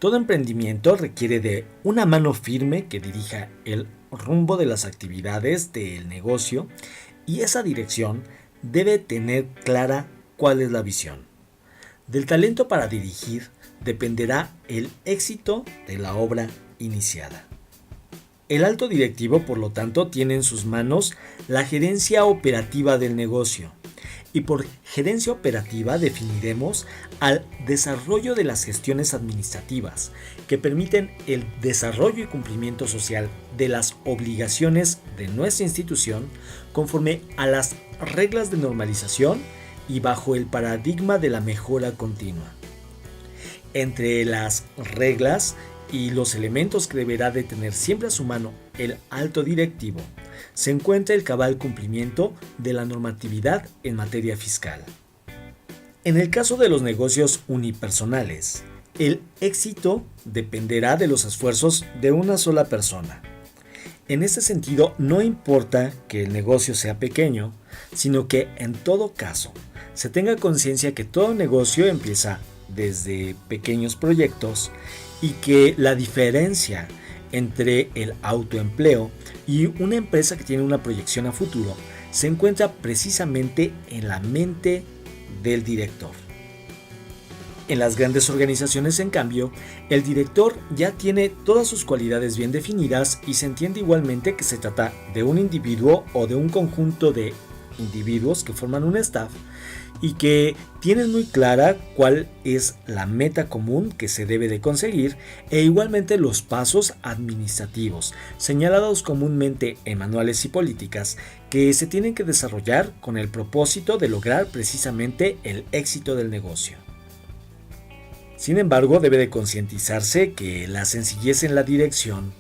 Todo emprendimiento requiere de una mano firme que dirija el rumbo de las actividades del negocio y esa dirección debe tener clara cuál es la visión. Del talento para dirigir dependerá el éxito de la obra iniciada. El alto directivo, por lo tanto, tiene en sus manos la gerencia operativa del negocio. Y por gerencia operativa definiremos al desarrollo de las gestiones administrativas que permiten el desarrollo y cumplimiento social de las obligaciones de nuestra institución conforme a las reglas de normalización y bajo el paradigma de la mejora continua. Entre las reglas y los elementos que deberá de tener siempre a su mano el alto directivo se encuentra el cabal cumplimiento de la normatividad en materia fiscal. En el caso de los negocios unipersonales, el éxito dependerá de los esfuerzos de una sola persona. En este sentido, no importa que el negocio sea pequeño, sino que en todo caso se tenga conciencia que todo negocio empieza desde pequeños proyectos y que la diferencia entre el autoempleo y una empresa que tiene una proyección a futuro se encuentra precisamente en la mente del director. En las grandes organizaciones, en cambio, el director ya tiene todas sus cualidades bien definidas y se entiende igualmente que se trata de un individuo o de un conjunto de individuos que forman un staff y que tienen muy clara cuál es la meta común que se debe de conseguir e igualmente los pasos administrativos, señalados comúnmente en manuales y políticas, que se tienen que desarrollar con el propósito de lograr precisamente el éxito del negocio. Sin embargo, debe de concientizarse que la sencillez en la dirección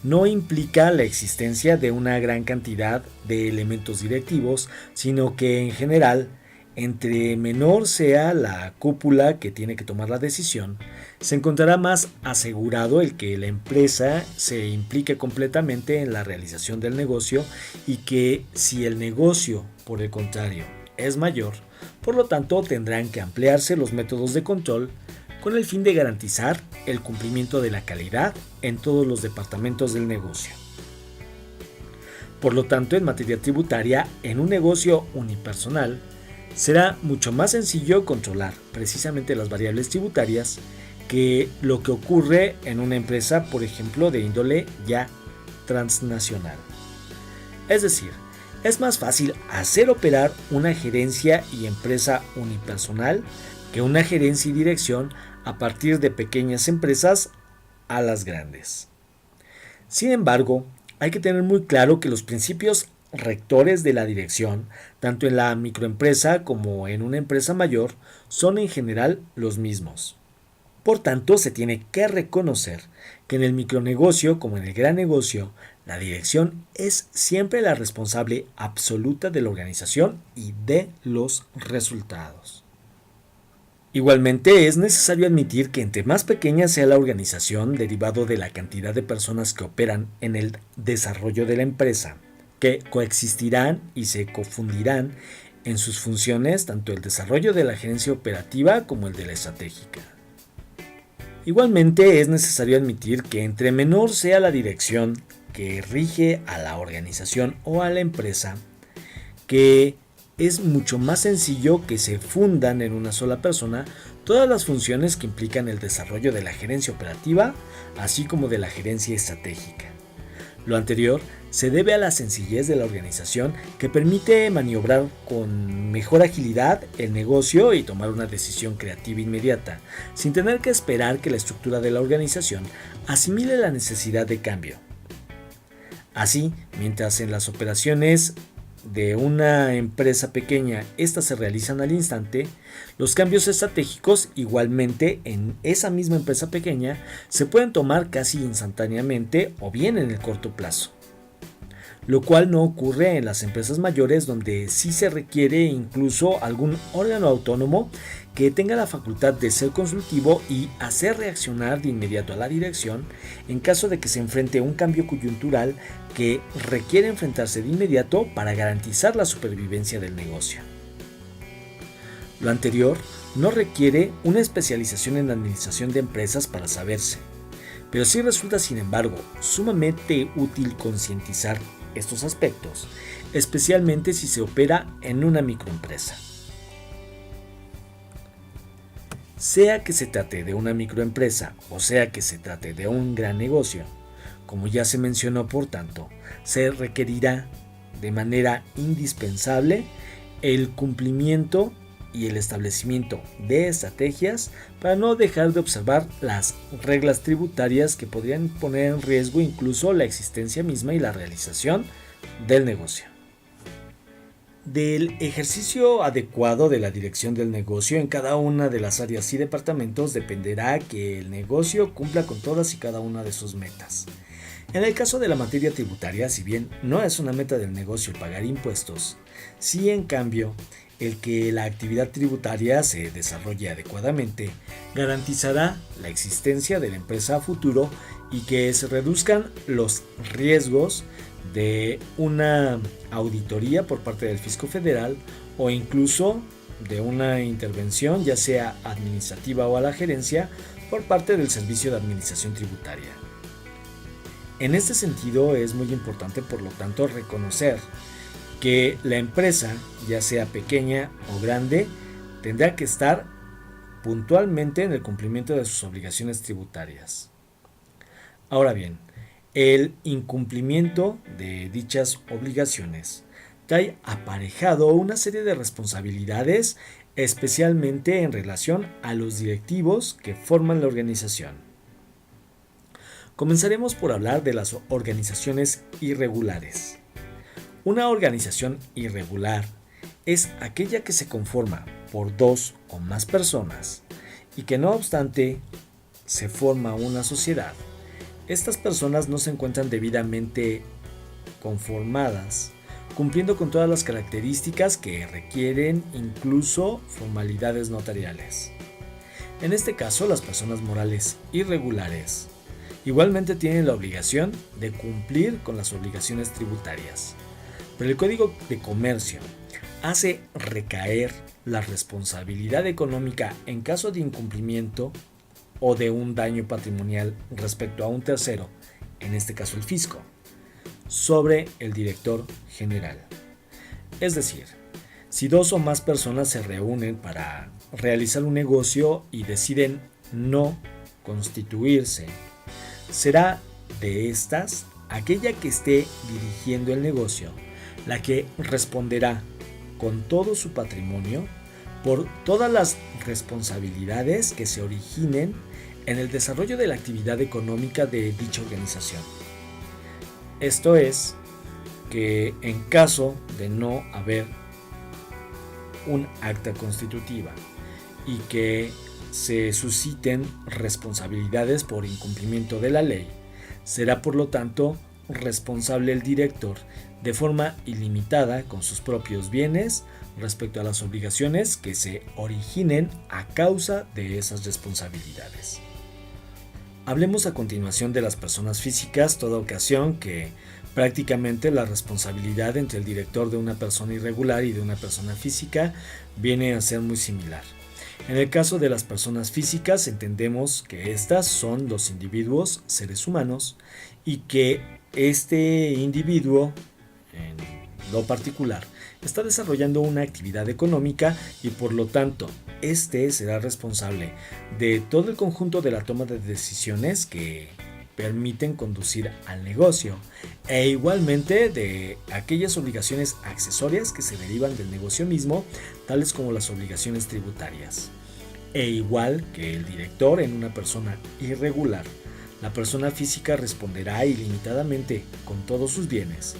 no implica la existencia de una gran cantidad de elementos directivos, sino que en general, entre menor sea la cúpula que tiene que tomar la decisión, se encontrará más asegurado el que la empresa se implique completamente en la realización del negocio y que si el negocio, por el contrario, es mayor, por lo tanto tendrán que ampliarse los métodos de control con el fin de garantizar el cumplimiento de la calidad en todos los departamentos del negocio. Por lo tanto, en materia tributaria, en un negocio unipersonal, será mucho más sencillo controlar precisamente las variables tributarias que lo que ocurre en una empresa, por ejemplo, de índole ya transnacional. Es decir, es más fácil hacer operar una gerencia y empresa unipersonal que una gerencia y dirección a partir de pequeñas empresas a las grandes. Sin embargo, hay que tener muy claro que los principios rectores de la dirección, tanto en la microempresa como en una empresa mayor, son en general los mismos. Por tanto, se tiene que reconocer que en el micronegocio como en el gran negocio, la dirección es siempre la responsable absoluta de la organización y de los resultados. Igualmente, es necesario admitir que entre más pequeña sea la organización derivado de la cantidad de personas que operan en el desarrollo de la empresa, que coexistirán y se confundirán en sus funciones tanto el desarrollo de la gerencia operativa como el de la estratégica. Igualmente es necesario admitir que entre menor sea la dirección que rige a la organización o a la empresa, que es mucho más sencillo que se fundan en una sola persona todas las funciones que implican el desarrollo de la gerencia operativa, así como de la gerencia estratégica. Lo anterior se debe a la sencillez de la organización que permite maniobrar con mejor agilidad el negocio y tomar una decisión creativa inmediata, sin tener que esperar que la estructura de la organización asimile la necesidad de cambio. Así, mientras en las operaciones de una empresa pequeña estas se realizan al instante, los cambios estratégicos igualmente en esa misma empresa pequeña se pueden tomar casi instantáneamente o bien en el corto plazo, lo cual no ocurre en las empresas mayores donde sí se requiere incluso algún órgano autónomo que tenga la facultad de ser consultivo y hacer reaccionar de inmediato a la dirección en caso de que se enfrente a un cambio coyuntural que requiere enfrentarse de inmediato para garantizar la supervivencia del negocio. Lo anterior No requiere una especialización en administración de empresas para saberse, pero sí resulta, sin embargo, sumamente útil concientizar estos aspectos, especialmente si se opera en una microempresa. Sea que se trate de una microempresa o sea que se trate de un gran negocio, como ya se mencionó, por tanto, se requerirá de manera indispensable el cumplimiento y el establecimiento de estrategias para no dejar de observar las reglas tributarias que podrían poner en riesgo incluso la existencia misma y la realización del negocio. Del ejercicio adecuado de la dirección del negocio en cada una de las áreas y departamentos dependerá que el negocio cumpla con todas y cada una de sus metas. En el caso de la materia tributaria, si bien no es una meta del negocio pagar impuestos, sí en cambio el que la actividad tributaria se desarrolle adecuadamente garantizará la existencia de la empresa a futuro y que se reduzcan los riesgos de una auditoría por parte del Fisco Federal o incluso de una intervención, ya sea administrativa o a la gerencia, por parte del Servicio de Administración Tributaria. En este sentido es muy importante, por lo tanto, reconocer que la empresa, ya sea pequeña o grande, tendrá que estar puntualmente en el cumplimiento de sus obligaciones tributarias. Ahora bien, el incumplimiento de dichas obligaciones trae aparejado una serie de responsabilidades, especialmente en relación a los directivos que forman la organización. Comenzaremos por hablar de las organizaciones irregulares. Una organización irregular es aquella que se conforma por dos o más personas y que no obstante se forma una sociedad. Estas personas no se encuentran debidamente conformadas, cumpliendo con todas las características que requieren incluso formalidades notariales. En este caso, las personas morales irregulares igualmente tienen la obligación de cumplir con las obligaciones tributarias, pero el Código de Comercio hace recaer la responsabilidad económica en caso de incumplimiento o de un daño patrimonial respecto a un tercero, en este caso el fisco, sobre el director general. Es decir, si dos o más personas se reúnen para realizar un negocio y deciden no constituirse, será de estas aquella que esté dirigiendo el negocio la que responderá con todo su patrimonio por todas las responsabilidades que se originen en el desarrollo de la actividad económica de dicha organización. Esto es, que en caso de no haber un acta constitutiva y que se susciten responsabilidades por incumplimiento de la ley, será por lo tanto responsable el director de forma ilimitada con sus propios bienes respecto a las obligaciones que se originen a causa de esas responsabilidades. Hablemos a continuación de las personas físicas, toda ocasión que prácticamente la responsabilidad entre el director de una persona irregular y de una persona física viene a ser muy similar. En el caso de las personas físicas entendemos que estas son los individuos, seres humanos, y que este individuo, en lo particular, está desarrollando una actividad económica y por lo tanto este será responsable de todo el conjunto de la toma de decisiones que permiten conducir al negocio e igualmente de aquellas obligaciones accesorias que se derivan del negocio mismo, tales como las obligaciones tributarias. E igual que el director en una persona irregular, la persona física responderá ilimitadamente con todos sus bienes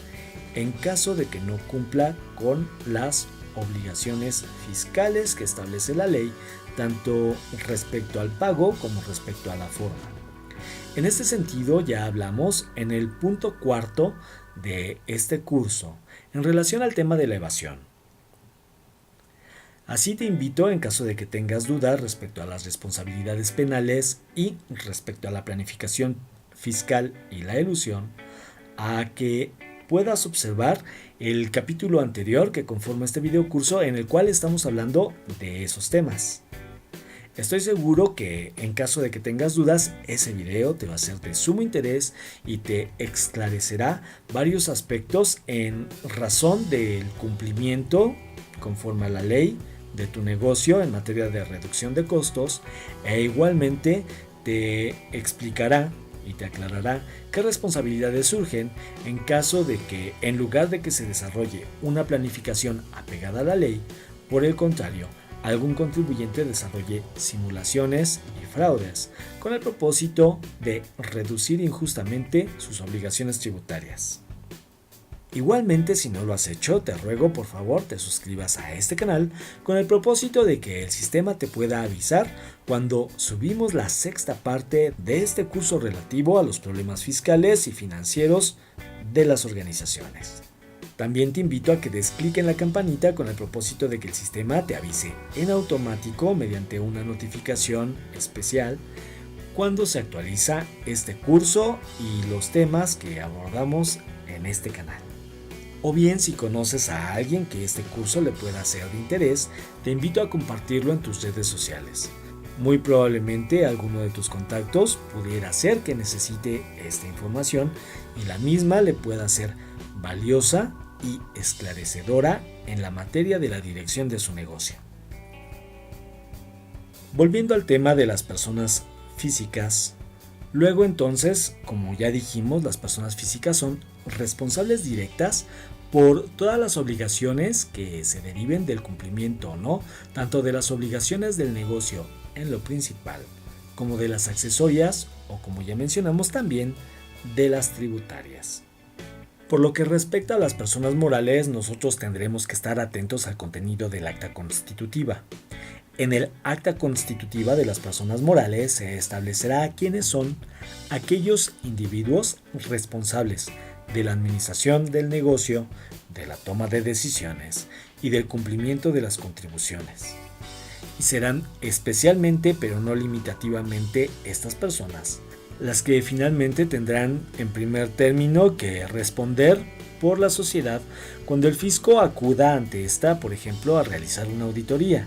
en caso de que no cumpla con las obligaciones fiscales que establece la ley, tanto respecto al pago como respecto a la forma. En este sentido ya hablamos en el punto cuarto de este curso en relación al tema de la evasión. Así te invito, en caso de que tengas dudas respecto a las responsabilidades penales y respecto a la planificación fiscal y la elusión, a que puedas observar el capítulo anterior que conforma este videocurso en el cual estamos hablando de esos temas. Estoy seguro que en caso de que tengas dudas, ese video te va a ser de sumo interés y te esclarecerá varios aspectos en razón del cumplimiento conforme a la ley de tu negocio en materia de reducción de costos, e igualmente te explicará y te aclarará qué responsabilidades surgen en caso de que, en lugar de que se desarrolle una planificación apegada a la ley, por el contrario, algún contribuyente desarrolle simulaciones y fraudes con el propósito de reducir injustamente sus obligaciones tributarias. Igualmente, si no lo has hecho, te ruego por favor te suscribas a este canal con el propósito de que el sistema te pueda avisar cuando subimos la sexta parte de este curso relativo a los problemas fiscales y financieros de las organizaciones. También te invito a que des clic en la campanita con el propósito de que el sistema te avise en automático mediante una notificación especial cuando se actualiza este curso y los temas que abordamos en este canal. O bien, si conoces a alguien que este curso le pueda ser de interés, te invito a compartirlo en tus redes sociales. Muy probablemente alguno de tus contactos pudiera ser que necesite esta información y la misma le pueda ser valiosa y esclarecedora en la materia de la dirección de su negocio. Volviendo al tema de las personas físicas, luego entonces, como ya dijimos, las personas físicas son responsables directas por todas las obligaciones que se deriven del cumplimiento o no, tanto de las obligaciones del negocio en lo principal, como de las accesorias o, como ya mencionamos, también de las tributarias. Por lo que respecta a las personas morales, nosotros tendremos que estar atentos al contenido del acta constitutiva. En el acta constitutiva de las personas morales se establecerá quiénes son aquellos individuos responsables de la administración del negocio, de la toma de decisiones y del cumplimiento de las contribuciones. Y serán especialmente, pero no limitativamente, estas personas las que finalmente tendrán en primer término que responder por la sociedad cuando el fisco acuda ante esta, por ejemplo, a realizar una auditoría.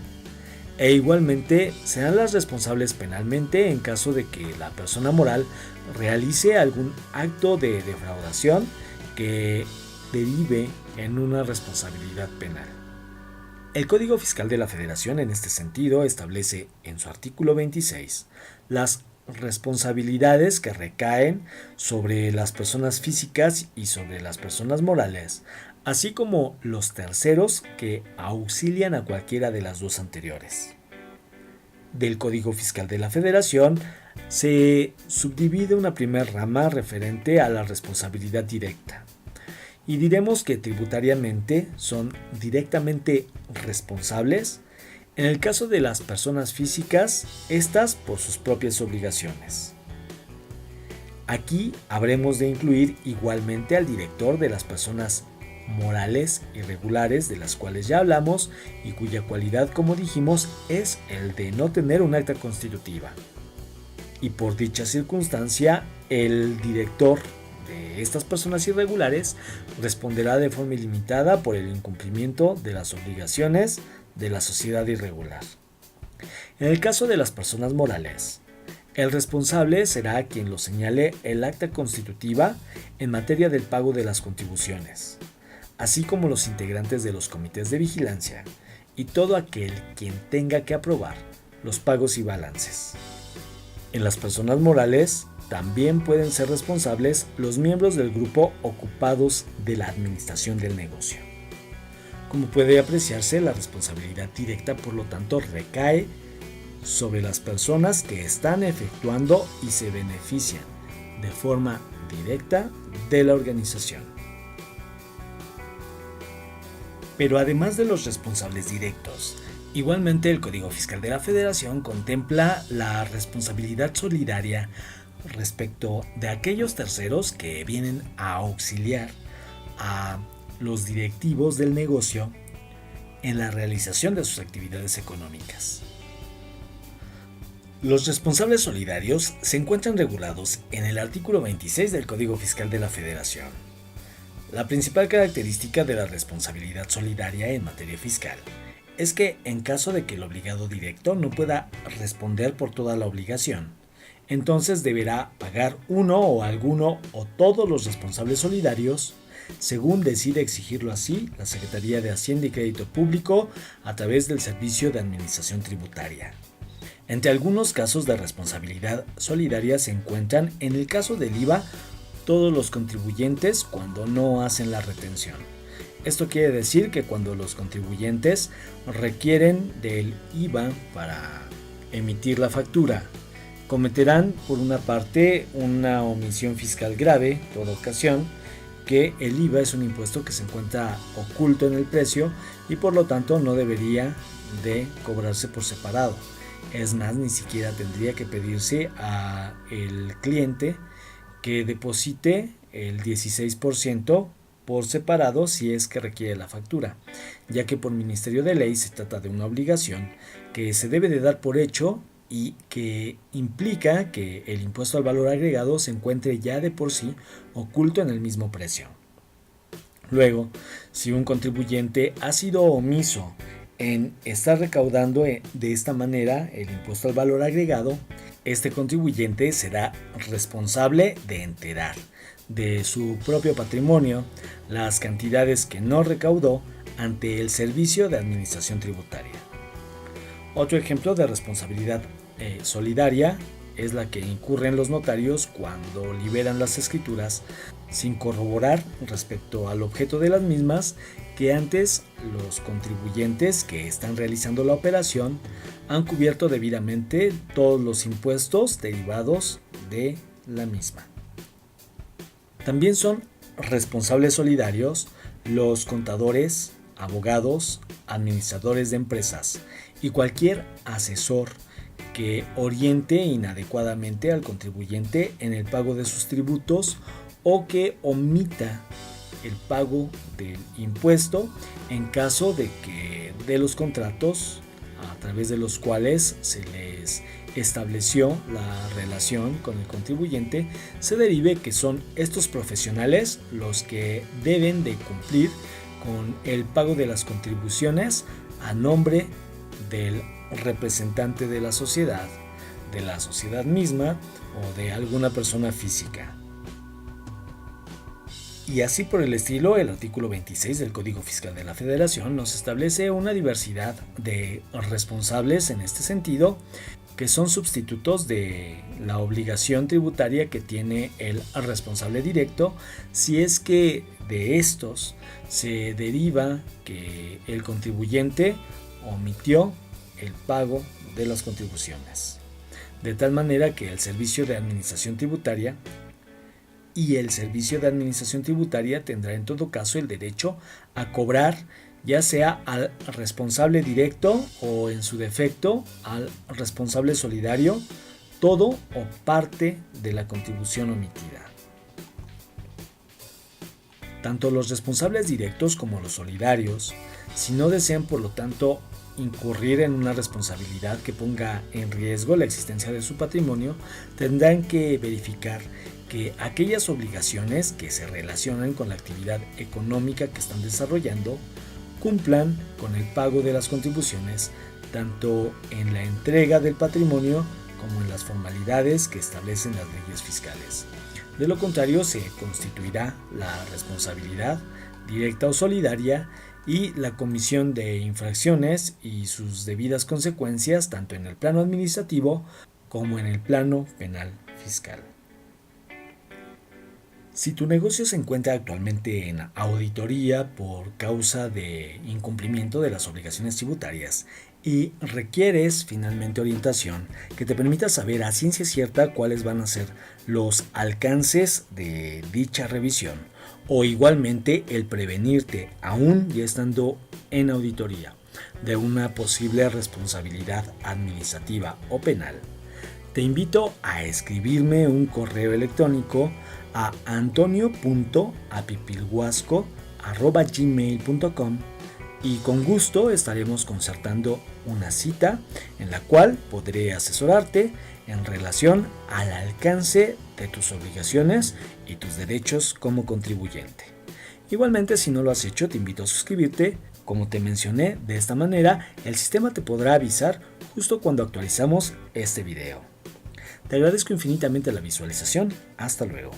E igualmente serán las responsables penalmente en caso de que la persona moral realice algún acto de defraudación que derive en una responsabilidad penal. El Código Fiscal de la Federación en este sentido establece en su artículo 26 las responsabilidades que recaen sobre las personas físicas y sobre las personas morales, así como los terceros que auxilian a cualquiera de las dos anteriores. Del Código Fiscal de la Federación se subdivide una primera rama referente a la responsabilidad directa, y diremos que tributariamente son directamente responsables en el caso de las personas físicas, estas por sus propias obligaciones. Aquí habremos de incluir igualmente al director de las personas morales irregulares de las cuales ya hablamos y cuya cualidad, como dijimos, es el de no tener un acta constitutiva. Y por dicha circunstancia, el director de estas personas irregulares responderá de forma ilimitada por el incumplimiento de las obligaciones de la sociedad irregular. En el caso de las personas morales, el responsable será quien lo señale el acta constitutiva en materia del pago de las contribuciones, así como los integrantes de los comités de vigilancia y todo aquel quien tenga que aprobar los pagos y balances. En las personas morales también pueden ser responsables los miembros del grupo ocupados de la administración del negocio. Como puede apreciarse, la responsabilidad directa, por lo tanto, recae sobre las personas que están efectuando y se benefician de forma directa de la organización. Pero además de los responsables directos, igualmente el Código Fiscal de la Federación contempla la responsabilidad solidaria respecto de aquellos terceros que vienen a auxiliar a los directivos del negocio en la realización de sus actividades económicas. Los responsables solidarios se encuentran regulados en el artículo 26 del Código Fiscal de la Federación. La principal característica de la responsabilidad solidaria en materia fiscal es que en caso de que el obligado directo no pueda responder por toda la obligación, entonces deberá pagar uno o alguno o todos los responsables solidarios, según decide exigirlo así la Secretaría de Hacienda y Crédito Público a través del Servicio de Administración Tributaria. Entre algunos casos de responsabilidad solidaria se encuentran, en el caso del IVA, todos los contribuyentes cuando no hacen la retención. Esto quiere decir que cuando los contribuyentes requieren del IVA para emitir la factura, cometerán por una parte una omisión fiscal grave, toda ocasión, que el IVA es un impuesto que se encuentra oculto en el precio y por lo tanto no debería de cobrarse por separado. Es más, ni siquiera tendría que pedirse al cliente que deposite el 16% por separado si es que requiere la factura, ya que por Ministerio de Ley se trata de una obligación que se debe de dar por hecho y que implica que el impuesto al valor agregado se encuentre ya de por sí oculto en el mismo precio. Luego, si un contribuyente ha sido omiso en estar recaudando de esta manera el impuesto al valor agregado, este contribuyente será responsable de enterar de su propio patrimonio las cantidades que no recaudó ante el Servicio de Administración Tributaria. Otro ejemplo de responsabilidad solidaria es la que incurren los notarios cuando liberan las escrituras sin corroborar respecto al objeto de las mismas que antes los contribuyentes que están realizando la operación han cubierto debidamente todos los impuestos derivados de la misma. También son responsables solidarios los contadores, abogados, administradores de empresas y cualquier asesor que oriente inadecuadamente al contribuyente en el pago de sus tributos o que omita el pago del impuesto en caso de que de los contratos a través de los cuales se les estableció la relación con el contribuyente se derive que son estos profesionales los que deben de cumplir con el pago de las contribuciones a nombre del representante de la sociedad misma o de alguna persona física. Y así por el estilo, el artículo 26 del Código Fiscal de la Federación nos establece una diversidad de responsables en este sentido, que son sustitutos de la obligación tributaria que tiene el responsable directo, si es que de estos se deriva que el contribuyente omitió el pago de las contribuciones. De tal manera que el Servicio de Administración Tributaria tendrá en todo caso el derecho a cobrar ya sea al responsable directo o en su defecto al responsable solidario todo o parte de la contribución omitida. Tanto los responsables directos como los solidarios, si no desean por lo tanto incurrir en una responsabilidad que ponga en riesgo la existencia de su patrimonio, tendrán que verificar que aquellas obligaciones que se relacionan con la actividad económica que están desarrollando cumplan con el pago de las contribuciones, tanto en la entrega del patrimonio como en las formalidades que establecen las leyes fiscales. De lo contrario, se constituirá la responsabilidad directa o solidaria y la comisión de infracciones y sus debidas consecuencias tanto en el plano administrativo como en el plano penal fiscal. Si tu negocio se encuentra actualmente en auditoría por causa de incumplimiento de las obligaciones tributarias y requieres finalmente orientación que te permita saber a ciencia cierta cuáles van a ser los alcances de dicha revisión o igualmente el prevenirte, aún ya estando en auditoría, de una posible responsabilidad administrativa o penal, te invito a escribirme un correo electrónico a antonio.apipilhuasco@gmail.com y con gusto estaremos concertando una cita en la cual podré asesorarte en relación al alcance de tus obligaciones y tus derechos como contribuyente. Igualmente, si no lo has hecho, te invito a suscribirte, Como te mencioné, de esta manera el sistema te podrá avisar justo cuando actualizamos este video. Te agradezco infinitamente la visualización. Hasta luego.